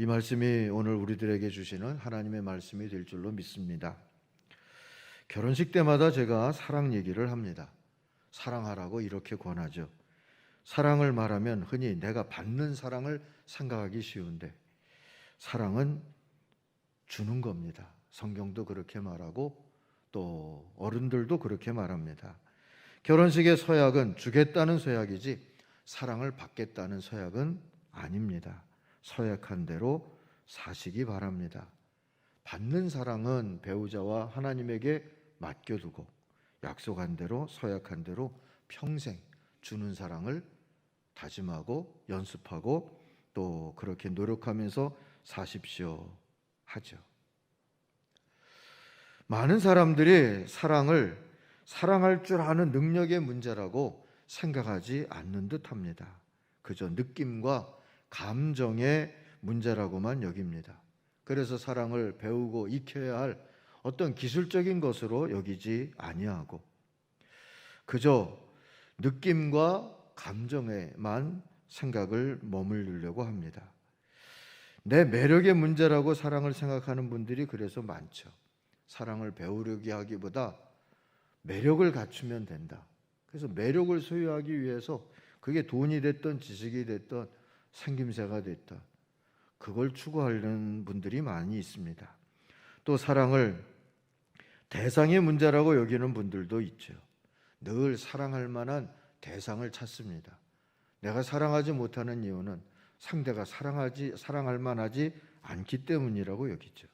이 말씀이 오늘 우리들에게 주시는 하나님의 말씀이 될 줄로 믿습니다. 결혼식 때마다 제가 사랑 얘기를 합니다. 사랑하라고 이렇게 권하죠. 사랑을 말하면 흔히 내가 받는 사랑을 생각하기 쉬운데 사랑은 주는 겁니다. 성경도 그렇게 말하고 또 어른들도 그렇게 말합니다. 결혼식의 서약은 주겠다는 서약이지 사랑을 받겠다는 서약은 아닙니다. 서약한 대로 사시기 바랍니다. 받는 사랑은 배우자와 하나님에게 맡겨두고 약속한 대로 서약한 대로 평생 주는 사랑을 다짐하고 연습하고 또 그렇게 노력하면서 사십시오 하죠. 많은 사람들이 사랑할 줄 아는 능력의 문제라고 생각하지 않는 듯합니다. 그저 느낌과 감정의 문제라고만 여깁니다. 그래서 사랑을 배우고 익혀야 할 어떤 기술적인 것으로 여기지 아니하고 그저 느낌과 감정에만 생각을 머무르려고 합니다. 내 매력의 문제라고 사랑을 생각하는 분들이 그래서 많죠. 사랑을 배우려고 하기보다 매력을 갖추면 된다. 그래서 매력을 소유하기 위해서 그게 돈이 됐든 지식이 됐든 생김새가 됐든 그걸 추구하려는 분들이 많이 있습니다. 또 사랑을 대상의 문제라고 여기는 분들도 있죠. 늘 사랑할 만한 대상을 찾습니다. 내가 사랑하지 못하는 이유는 상대가 사랑할 만하지 않기 때문이라고 여기죠.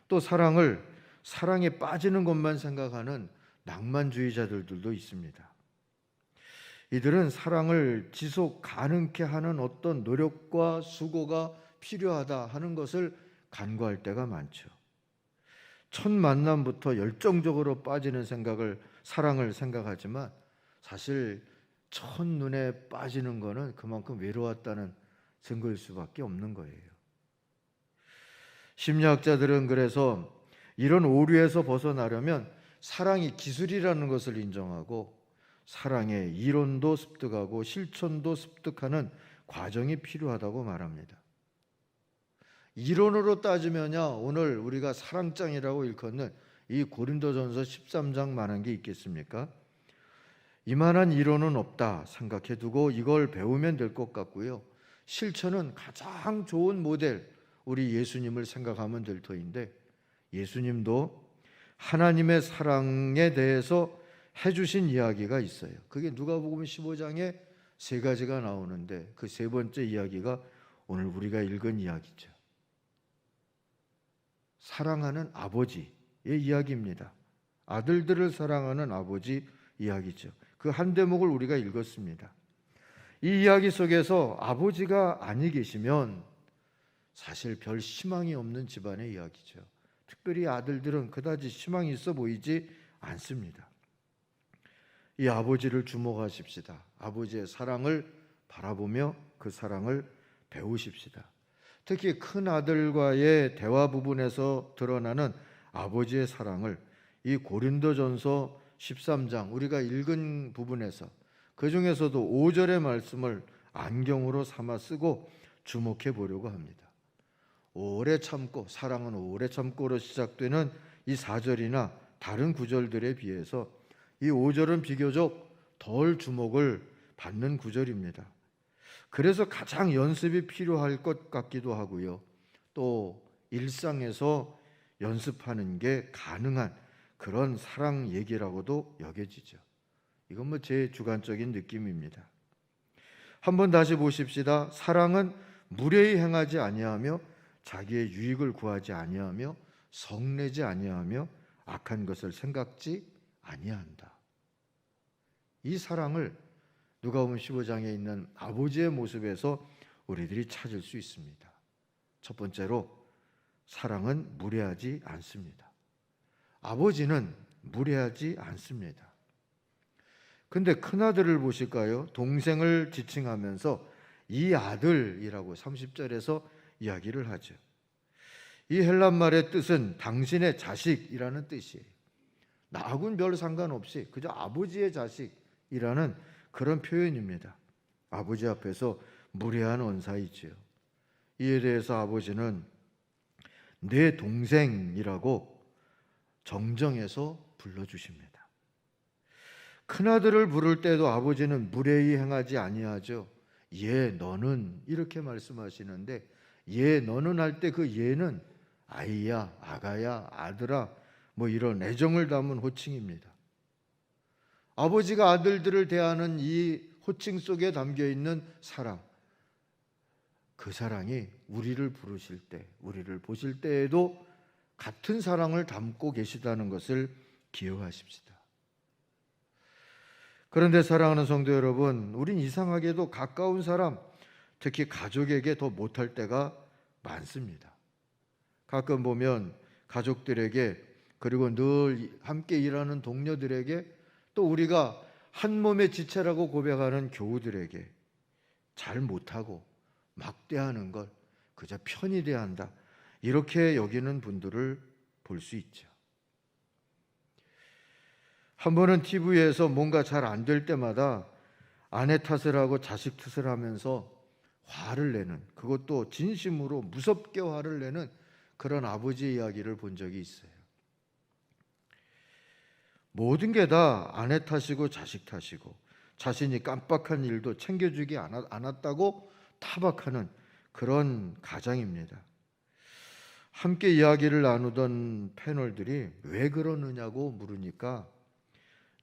또 사랑에 빠지는 것만 생각하는 낭만주의자들도 있습니다. 이들은 사랑을 지속 가능케 하는 어떤 노력과 수고가 필요하다 하는 것을 간과할 때가 많죠. 첫 만남부터 열정적으로 빠지는 사랑을 생각하지만 사실 첫눈에 빠지는 것은 그만큼 외로웠다는 증거일 수밖에 없는 거예요. 심리학자들은 그래서 이런 오류에서 벗어나려면 사랑이 기술이라는 것을 인정하고 사랑의 이론도 습득하고 실천도 습득하는 과정이 필요하다고 말합니다. 이론으로 따지면야 오늘 우리가 사랑장이라고 일컫는 이 고린도전서 13장만한 게 있겠습니까? 이만한 이론은 없다 생각해 두고 이걸 배우면 될 것 같고요. 실천은 가장 좋은 모델 우리 예수님을 생각하면 될 터인데 예수님도 하나님의 사랑에 대해서 해주신 이야기가 있어요. 그게 누가복음 15장에 세 가지가 나오는데 그 세 번째 이야기가 오늘 우리가 읽은 이야기죠. 사랑하는 아버지의 이야기입니다. 아들들을 사랑하는 아버지 이야기죠. 그 한 대목을 우리가 읽었습니다. 이 이야기 속에서 아버지가 아니 계시면 사실 별 희망이 없는 집안의 이야기죠. 특별히 아들들은 그다지 희망이 있어 보이지 않습니다. 이 아버지를 주목하십시다. 아버지의 사랑을 바라보며 그 사랑을 배우십시다. 특히 큰 아들과의 대화 부분에서 드러나는 아버지의 사랑을 이 고린도전서 13장 우리가 읽은 부분에서 그 중에서도 5절의 말씀을 안경으로 삼아 쓰고 주목해 보려고 합니다. 오래 참고 사랑은 오래 참고로 시작되는 이 4절이나 다른 구절들에 비해서 이 5절은 비교적 덜 주목을 받는 구절입니다. 그래서 가장 연습이 필요할 것 같기도 하고요. 또 일상에서 연습하는 게 가능한 그런 사랑 얘기라고도 여겨지죠. 이건 제 주관적인 느낌입니다. 한번 다시 보십시다. 사랑은 무례히 행하지 아니하며 자기의 유익을 구하지 아니하며 성내지 아니하며 악한 것을 생각지 아니한다. 이 사랑을 누가복음 15장에 있는 아버지의 모습에서 우리들이 찾을 수 있습니다. 첫 번째로 사랑은 무례하지 않습니다. 아버지는 무례하지 않습니다. 근데 큰아들을 보실까요? 동생을 지칭하면서 이 아들이라고 30절에서 이야기를 하죠. 이 헬란말의 뜻은 당신의 자식이라는 뜻이에요. 나하고는 별 상관없이 그저 아버지의 자식이라는 그런 표현입니다. 아버지 앞에서 무례한 언사이지요. 이에 대해서 아버지는 내 동생이라고 정정해서 불러주십니다. 큰아들을 부를 때도 아버지는 무례히 행하지 아니하죠. 예 너는 이렇게 말씀하시는데, 예 너는 할 때 그 예는 아이야, 아가야, 아들아 뭐 이런 애정을 담은 호칭입니다. 아버지가 아들들을 대하는 이 호칭 속에 담겨있는 사랑, 그 사랑이 우리를 부르실 때, 우리를 보실 때에도 같은 사랑을 담고 계시다는 것을 기억하십시다. 그런데 사랑하는 성도 여러분, 우린 이상하게도 가까운 사람, 특히 가족에게 더 못할 때가 많습니다. 가끔 보면 가족들에게, 그리고 늘 함께 일하는 동료들에게, 또 우리가 한 몸의 지체라고 고백하는 교우들에게 잘 못하고 막대하는 걸 그저 편히 대한다, 이렇게 여기는 분들을 볼 수 있죠. 한 번은 TV에서 뭔가 잘 안 될 때마다 아내 탓을 하고 자식 탓을 하면서 화를 내는, 그것도 진심으로 무섭게 화를 내는 그런 아버지의 이야기를 본 적이 있어요. 모든 게 다 아내 탓이고 자식 탓이고, 자신이 깜빡한 일도 챙겨주지 않았다고 타박하는 그런 가장입니다. 함께 이야기를 나누던 패널들이 왜 그러느냐고 물으니까,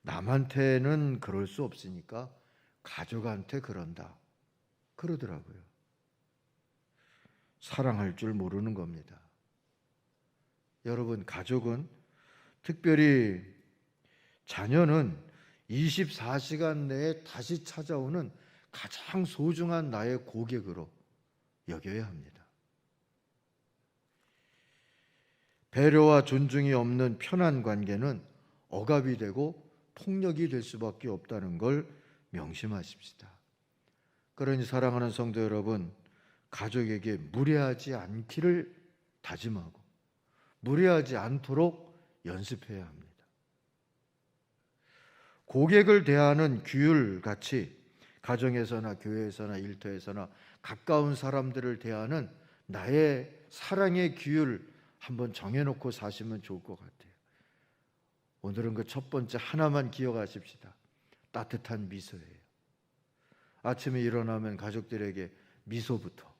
남한테는 그럴 수 없으니까 가족한테 그런다 그러더라고요. 사랑할 줄 모르는 겁니다. 여러분, 가족은, 특별히 자녀는 24시간 내에 다시 찾아오는 가장 소중한 나의 고객으로 여겨야 합니다. 배려와 존중이 없는 편한 관계는 억압이 되고 폭력이 될 수밖에 없다는 걸 명심하십시다. 그러니 사랑하는 성도 여러분, 가족에게 무례하지 않기를 다짐하고 무례하지 않도록 연습해야 합니다. 고객을 대하는 규율같이 가정에서나 교회에서나 일터에서나 가까운 사람들을 대하는 나의 사랑의 규율 한번 정해놓고 사시면 좋을 것 같아요. 오늘은 그 첫 번째 하나만 기억하십시다. 따뜻한 미소예요. 아침에 일어나면 가족들에게 미소부터,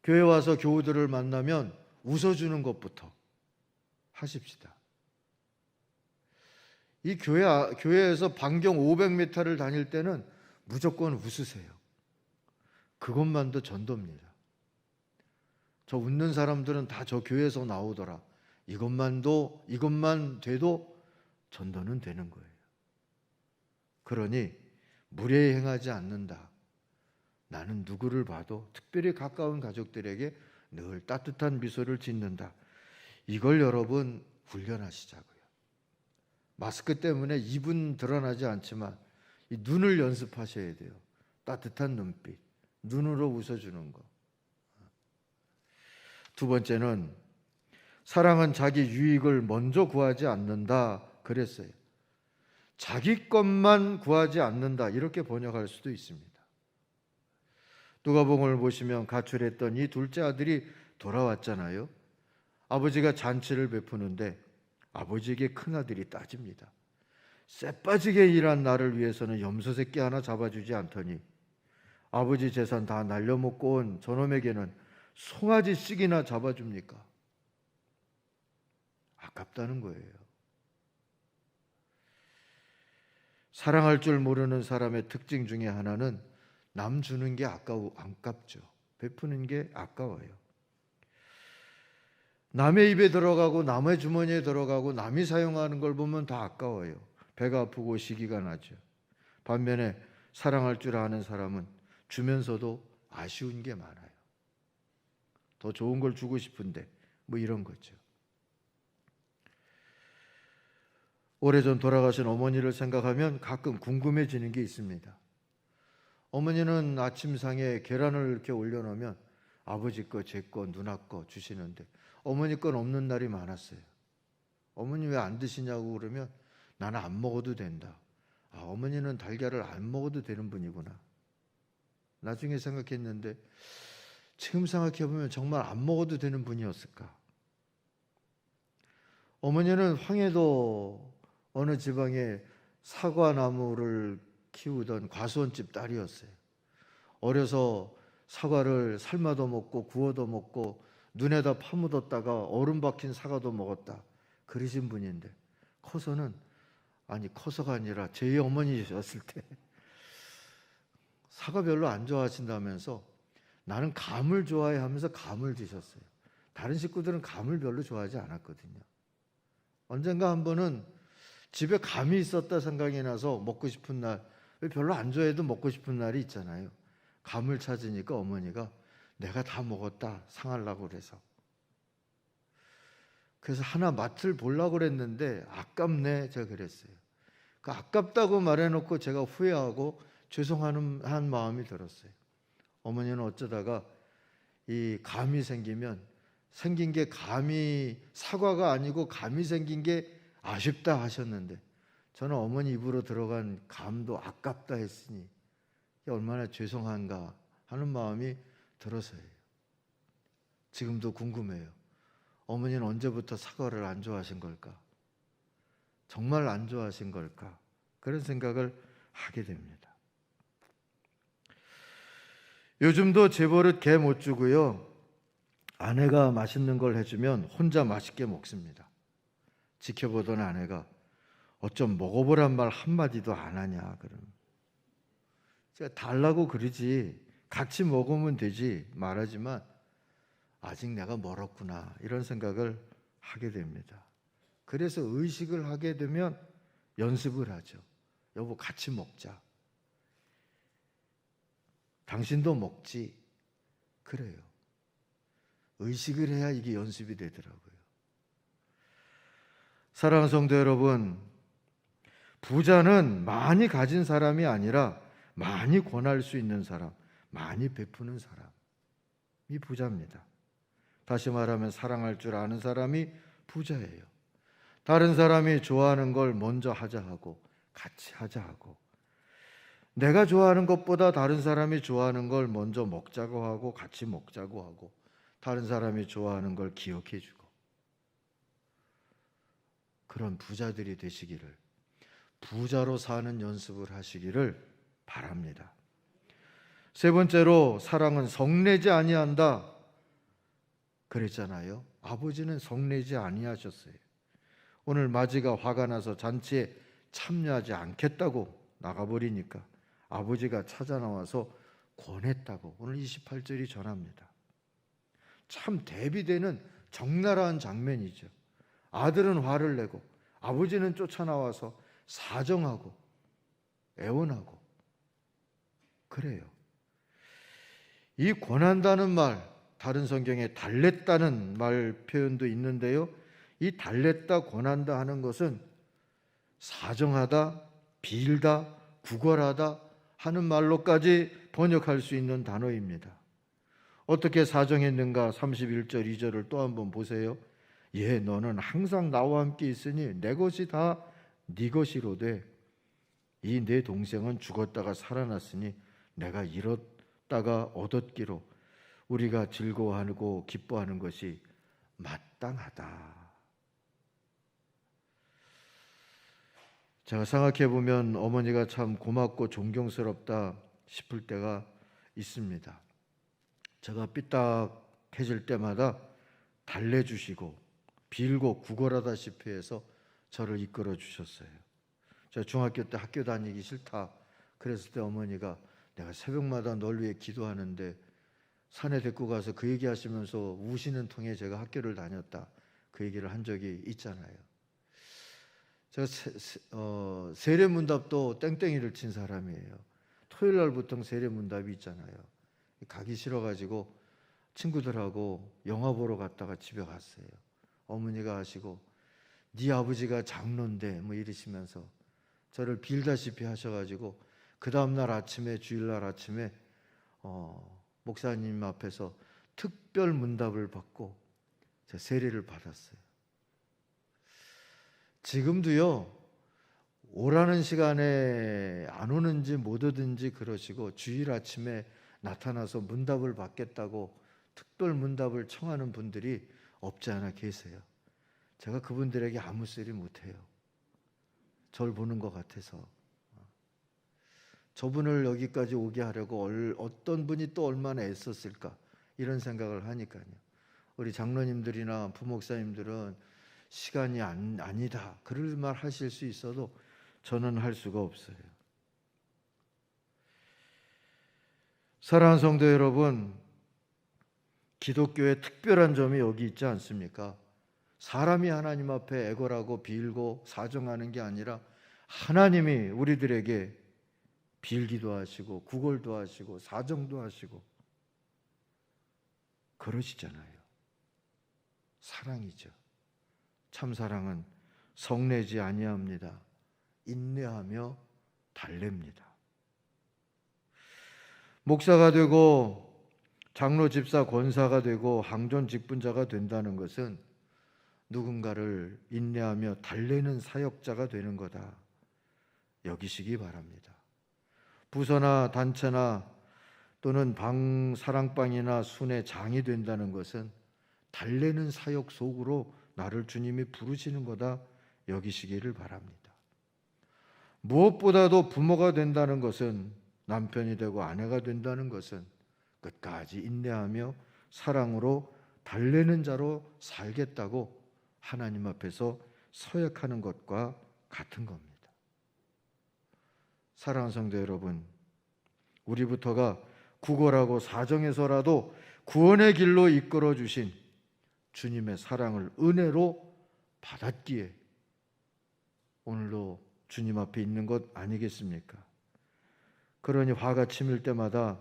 교회 와서 교우들을 만나면 웃어주는 것부터 하십시다. 이 교회에서 반경 500m를 다닐 때는 무조건 웃으세요. 그것만도 전도입니다. 저 웃는 사람들은 다 저 교회에서 나오더라. 이것만 돼도 전도는 되는 거예요. 그러니 무례히 행하지 않는다. 나는 누구를 봐도, 특별히 가까운 가족들에게 늘 따뜻한 미소를 짓는다. 이걸 여러분 훈련하시자고요. 마스크 때문에 입은 드러나지 않지만 이 눈을 연습하셔야 돼요. 따뜻한 눈빛, 눈으로 웃어주는 거. 두 번째는, 사랑은 자기 유익을 먼저 구하지 않는다 그랬어요. 자기 것만 구하지 않는다, 이렇게 번역할 수도 있습니다. 누가복음을 보시면 가출했던 이 둘째 아들이 돌아왔잖아요. 아버지가 잔치를 베푸는데 아버지에게 큰아들이 따집니다. 쎄빠지게 일한 나를 위해서는 염소 새끼 하나 잡아주지 않더니 아버지 재산 다 날려먹고 온 저놈에게는 송아지 씩이나 잡아줍니까? 아깝다는 거예요. 사랑할 줄 모르는 사람의 특징 중에 하나는 남 주는 게 아깝죠. 베푸는 게 아까워요. 남의 입에 들어가고 남의 주머니에 들어가고 남이 사용하는 걸 보면 다 아까워요. 배가 아프고 시기가 나죠. 반면에 사랑할 줄 아는 사람은 주면서도 아쉬운 게 많아요. 더 좋은 걸 주고 싶은데 뭐 이런 거죠. 오래전 돌아가신 어머니를 생각하면 가끔 궁금해지는 게 있습니다. 어머니는 아침상에 계란을 이렇게 올려놓으면 아버지 거, 제 거, 누나 거 주시는데 어머니 건 없는 날이 많았어요. 어머니 왜 안 드시냐고 그러면 나는 안 먹어도 된다. 아, 어머니는 달걀을 안 먹어도 되는 분이구나. 나중에 생각했는데 지금 생각해 보면 정말 안 먹어도 되는 분이었을까? 어머니는 황해도 어느 지방에 사과나무를 키우던 과수원집 딸이었어요. 어려서 사과를 삶아도 먹고 구워도 먹고 눈에다 파묻었다가 얼음 박힌 사과도 먹었다 그러신 분인데, 커서는, 아니 커서가 아니라 제 어머니셨을 때 사과 별로 안 좋아하신다면서 나는 감을 좋아해 하면서 감을 드셨어요. 다른 식구들은 감을 별로 좋아하지 않았거든요. 언젠가 한 번은 집에 감이 있었다 생각이 나서 먹고 싶은 날, 별로 안 좋아해도 먹고 싶은 날이 있잖아요. 감을 찾으니까 어머니가 내가 다 먹었다, 상하려고 그래서. 그래서 하나 맛을 보려고 그랬는데 아깝네, 제가 그랬어요. 그 아깝다고 말해놓고 제가 후회하고 죄송한 마음이 들었어요. 어머니는 어쩌다가 이 감이 생긴 게 감이 사과가 아니고 감이 생긴 게 아쉽다 하셨는데, 저는 어머니 입으로 들어간 감도 아깝다 했으니 이게 얼마나 죄송한가 하는 마음이 들어서예요. 지금도 궁금해요. 어머니는 언제부터 사과를 안 좋아하신 걸까? 정말 안 좋아하신 걸까? 그런 생각을 하게 됩니다. 요즘도 제 버릇 개 못 주고요. 아내가 맛있는 걸 해주면 혼자 맛있게 먹습니다. 지켜보던 아내가 어쩜 먹어보란 말 한마디도 안 하냐 그러면, 제가 달라고 그러지 같이 먹으면 되지 말하지만 아직 내가 멀었구나 이런 생각을 하게 됩니다. 그래서 의식을 하게 되면 연습을 하죠. 여보 같이 먹자. 당신도 먹지. 그래요. 의식을 해야 이게 연습이 되더라고요. 사랑하는 성도 여러분, 부자는 많이 가진 사람이 아니라 많이 권할 수 있는 사람, 많이 베푸는 사람이 부자입니다. 다시 말하면 사랑할 줄 아는 사람이 부자예요. 다른 사람이 좋아하는 걸 먼저 하자 하고 같이 하자 하고, 내가 좋아하는 것보다 다른 사람이 좋아하는 걸 먼저 먹자고 하고 같이 먹자고 하고, 다른 사람이 좋아하는 걸 기억해 주고, 그런 부자들이 되시기를, 부자로 사는 연습을 하시기를 바랍니다. 세 번째로, 사랑은 성내지 아니한다 그랬잖아요. 아버지는 성내지 아니하셨어요. 오늘 마지가 화가 나서 잔치에 참여하지 않겠다고 나가버리니까 아버지가 찾아 나와서 권했다고 오늘 28절이 전합니다. 참 대비되는 적나라한 장면이죠. 아들은 화를 내고 아버지는 쫓아나와서 사정하고 애원하고 그래요. 이 권한다는 말, 다른 성경에 달랬다는 말 표현도 있는데요. 이 달랬다, 권한다 하는 것은 사정하다, 빌다, 구걸하다 하는 말로까지 번역할 수 있는 단어입니다. 어떻게 사정했는가? 31절 2절을 또 한번 보세요. 예, 너는 항상 나와 함께 있으니 내 것이 다 네 것이로되 이 내 동생은 죽었다가 살아났으니 내가 잃었다가 얻었기로 우리가 즐거워하고 기뻐하는 것이 마땅하다. 제가 생각해 보면 어머니가 참 고맙고 존경스럽다 싶을 때가 있습니다. 제가 삐딱해질 때마다 달래주시고 빌고 구걸하다시피 해서 저를 이끌어 주셨어요. 제가 중학교 때 학교 다니기 싫다 그랬을 때 어머니가 내가 새벽마다 널 위해 기도하는데 산에 데리고 가서 그 얘기하시면서 우시는 통에 제가 학교를 다녔다 그 얘기를 한 적이 있잖아요. 제가 세례문답도 땡땡이를 친 사람이에요. 토요일 날 보통 세례문답이 있잖아요. 가기 싫어가지고 친구들하고 영화 보러 갔다가 집에 갔어요. 어머니가 하시고 네 아버지가 장로인데 뭐 이러시면서 저를 빌다시피 하셔가지고 그 다음날 아침에 주일날 아침에 목사님 앞에서 특별 문답을 받고 제가 세례를 받았어요. 지금도요, 오라는 시간에 안 오는지 못 오든지 그러시고 주일 아침에 나타나서 문답을 받겠다고 특별 문답을 청하는 분들이 없지 않아 계세요. 제가 그분들에게 아무 소리 못해요. 절 보는 것 같아서. 저분을 여기까지 오게 하려고 어떤 분이 또 얼마나 애썼을까 이런 생각을 하니까요. 우리 장로님들이나 부목사님들은 시간이 아니다 그럴 말 하실 수 있어도 저는 할 수가 없어요. 사랑하는 성도 여러분, 기독교의 특별한 점이 여기 있지 않습니까? 사람이 하나님 앞에 애걸하고 빌고 사정하는 게 아니라 하나님이 우리들에게 빌기도 하시고 구걸도 하시고 사정도 하시고 그러시잖아요. 사랑이죠. 참사랑은 성내지 아니합니다. 인내하며 달랩니다. 목사가 되고 장로, 집사, 권사가 되고 항존 직분자가 된다는 것은 누군가를 인내하며 달래는 사역자가 되는 거다 여기시기 바랍니다. 부서나 단체나 또는 사랑방이나 순회 장이 된다는 것은 달래는 사역 속으로 나를 주님이 부르시는 거다 여기시기를 바랍니다. 무엇보다도 부모가 된다는 것은, 남편이 되고 아내가 된다는 것은 끝까지 인내하며 사랑으로 달래는 자로 살겠다고 하나님 앞에서 서약하는 것과 같은 겁니다. 사랑하는 성도 여러분, 우리부터가 구걸하고 사정해서라도 구원의 길로 이끌어 주신 주님의 사랑을 은혜로 받았기에 오늘도 주님 앞에 있는 것 아니겠습니까? 그러니 화가 치밀 때마다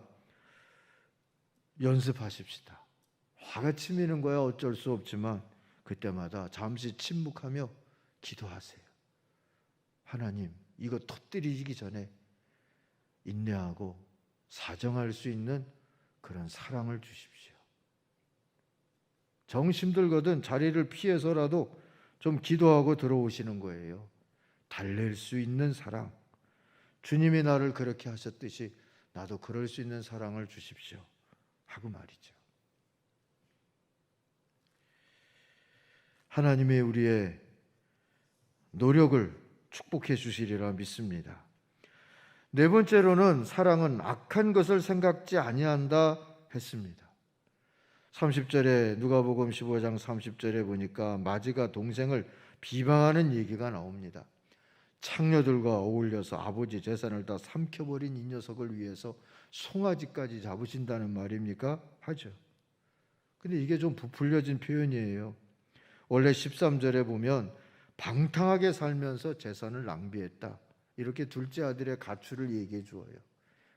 연습하십시다. 화가 치미는 거야 어쩔 수 없지만 그때마다 잠시 침묵하며 기도하세요. 하나님, 이거 터뜨리기 전에 인내하고 사정할 수 있는 그런 사랑을 주십시오. 정 힘들거든 자리를 피해서라도 좀 기도하고 들어오시는 거예요. 달랠 수 있는 사랑, 주님이 나를 그렇게 하셨듯이 나도 그럴 수 있는 사랑을 주십시오 하고 말이죠. 하나님의 우리의 노력을 축복해 주시리라 믿습니다. 네 번째로는 사랑은 악한 것을 생각지 아니한다 했습니다. 30절에 누가복음 15장 30절에 보니까 마지가 동생을 비방하는 얘기가 나옵니다. 창녀들과 어울려서 아버지 재산을 다 삼켜버린 이 녀석을 위해서 송아지까지 잡으신다는 말입니까? 하죠. 근데 이게 좀 부풀려진 표현이에요. 원래 13절에 보면 방탕하게 살면서 재산을 낭비했다, 이렇게 둘째 아들의 가출을 얘기해 주어요.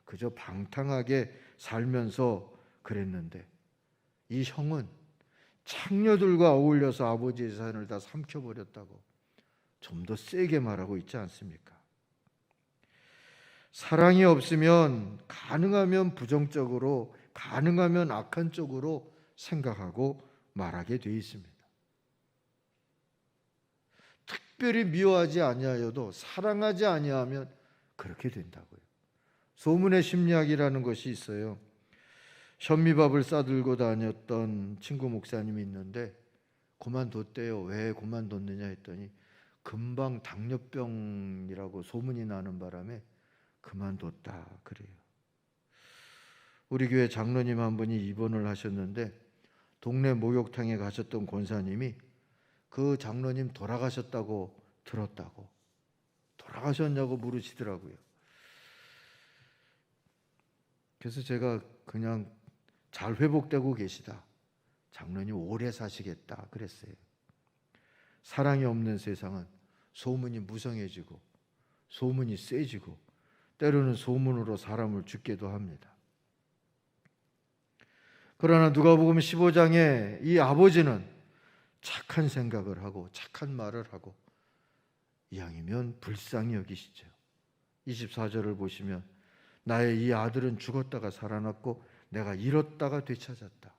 그저 방탕하게 살면서 그랬는데 이 형은 창녀들과 어울려서 아버지의 재산을 다 삼켜버렸다고 좀 더 세게 말하고 있지 않습니까? 사랑이 없으면 가능하면 부정적으로, 가능하면 악한 쪽으로 생각하고 말하게 돼 있습니다. 특별히 미워하지 아니하여도 사랑하지 아니하면 그렇게 된다고요. 소문의 심리학이라는 것이 있어요. 현미밥을 싸들고 다녔던 친구 목사님이 있는데 그만뒀대요. 왜 그만뒀느냐 했더니 금방 당뇨병이라고 소문이 나는 바람에 그만뒀다 그래요. 우리 교회 장로님 한 분이 입원을 하셨는데 동네 목욕탕에 가셨던 권사님이 그 장로님 돌아가셨다고 들었다고, 돌아가셨냐고 물으시더라고요. 그래서 제가 그냥 잘 회복되고 계시다, 장로님 오래 사시겠다 그랬어요. 사랑이 없는 세상은 소문이 무성해지고 소문이 세지고 때로는 소문으로 사람을 죽게도 합니다. 그러나 누가복음 15장에 이 아버지는 착한 생각을 하고 착한 말을 하고 이왕이면 불쌍히 여기시죠. 24절을 보시면 나의 이 아들은 죽었다가 살아났고 내가 잃었다가 되찾았다.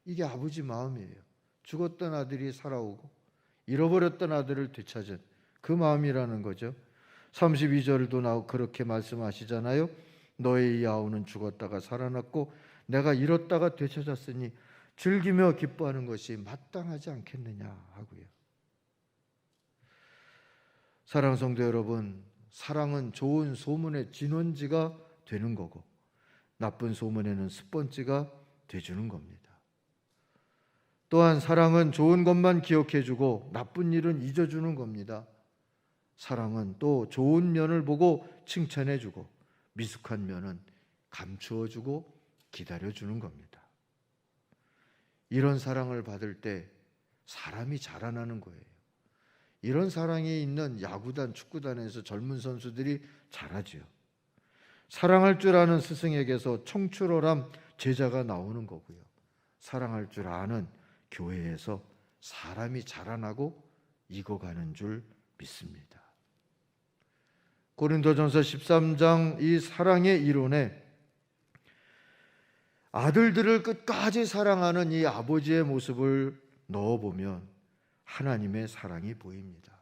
이게 아버지 마음이에요. 죽었던 아들이 살아오고 잃어버렸던 아들을 되찾은 그 마음이라는 거죠. 32절도 나오고 그렇게 말씀하시잖아요. 너의 이 아우는 죽었다가 살아났고 내가 잃었다가 되찾았으니 즐기며 기뻐하는 것이 마땅하지 않겠느냐 하고요. 사랑하는 성도 여러분, 사랑은 좋은 소문의 진원지가 되는 거고 나쁜 소문에는 스펀지가 돼주는 겁니다. 또한 사랑은 좋은 것만 기억해주고 나쁜 일은 잊어주는 겁니다. 사랑은 또 좋은 면을 보고 칭찬해주고 미숙한 면은 감추어주고 기다려주는 겁니다. 이런 사랑을 받을 때 사람이 자라나는 거예요. 이런 사랑이 있는 야구단, 축구단에서 젊은 선수들이 자라죠. 사랑할 줄 아는 스승에게서 청출어람 제자가 나오는 거고요. 사랑할 줄 아는 교회에서 사람이 자라나고 익어가는 줄 믿습니다. 고린도전서 13장 이 사랑의 이론에 아들들을 끝까지 사랑하는 이 아버지의 모습을 넣어보면 하나님의 사랑이 보입니다.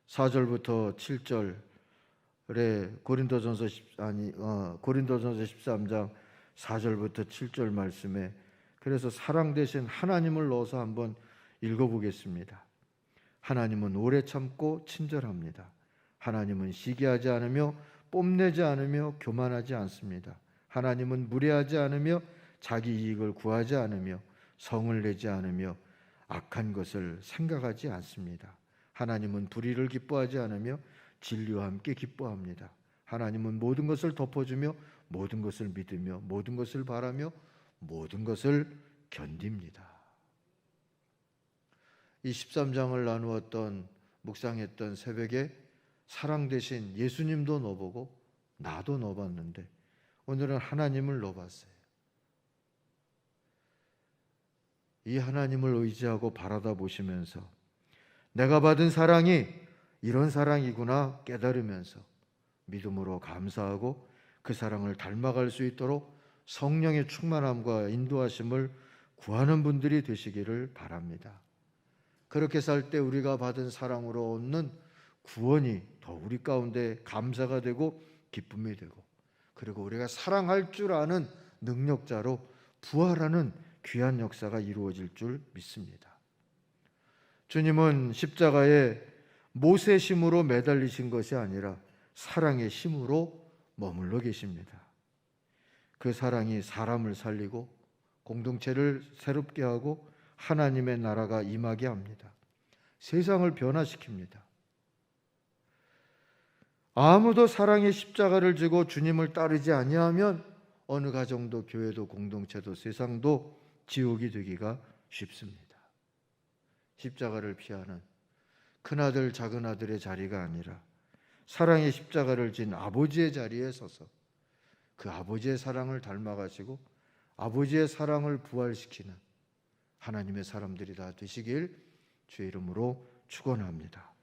4절부터 7절에 고린도전서 13장 4절부터 7절 말씀에 그래서 사랑 대신 하나님을 넣어서 한번 읽어보겠습니다. 하나님은 오래 참고 친절합니다. 하나님은 시기하지 않으며 뽐내지 않으며 교만하지 않습니다. 하나님은 무례하지 않으며 자기 이익을 구하지 않으며 성을 내지 않으며 악한 것을 생각하지 않습니다. 하나님은 불의를 기뻐하지 않으며 진리와 함께 기뻐합니다. 하나님은 모든 것을 덮어주며 모든 것을 믿으며 모든 것을 바라며 모든 것을 견딥니다. 이 13장을 나누었던 묵상했던 새벽에 사랑 대신 예수님도 넣어보고 나도 넣어봤는데 오늘은 하나님을 넣어봤어요. 이 하나님을 의지하고 바라다 보시면서 내가 받은 사랑이 이런 사랑이구나 깨달으면서 믿음으로 감사하고 그 사랑을 닮아갈 수 있도록 성령의 충만함과 인도하심을 구하는 분들이 되시기를 바랍니다. 그렇게 살 때 우리가 받은 사랑으로 얻는 구원이 더 우리 가운데 감사가 되고 기쁨이 되고 그리고 우리가 사랑할 줄 아는 능력자로 부활하는 귀한 역사가 이루어질 줄 믿습니다. 주님은 십자가에 못의 힘으로 매달리신 것이 아니라 사랑의 힘으로 머물러 계십니다. 그 사랑이 사람을 살리고 공동체를 새롭게 하고 하나님의 나라가 임하게 합니다. 세상을 변화시킵니다. 아무도 사랑의 십자가를 지고 주님을 따르지 아니하면 어느 가정도 교회도 공동체도 세상도 지옥이 되기가 쉽습니다. 십자가를 피하는 큰아들 작은아들의 자리가 아니라 사랑의 십자가를 진 아버지의 자리에 서서 그 아버지의 사랑을 닮아가시고 아버지의 사랑을 부활시키는 하나님의 사람들이 다 되시길 주의 이름으로 축원합니다.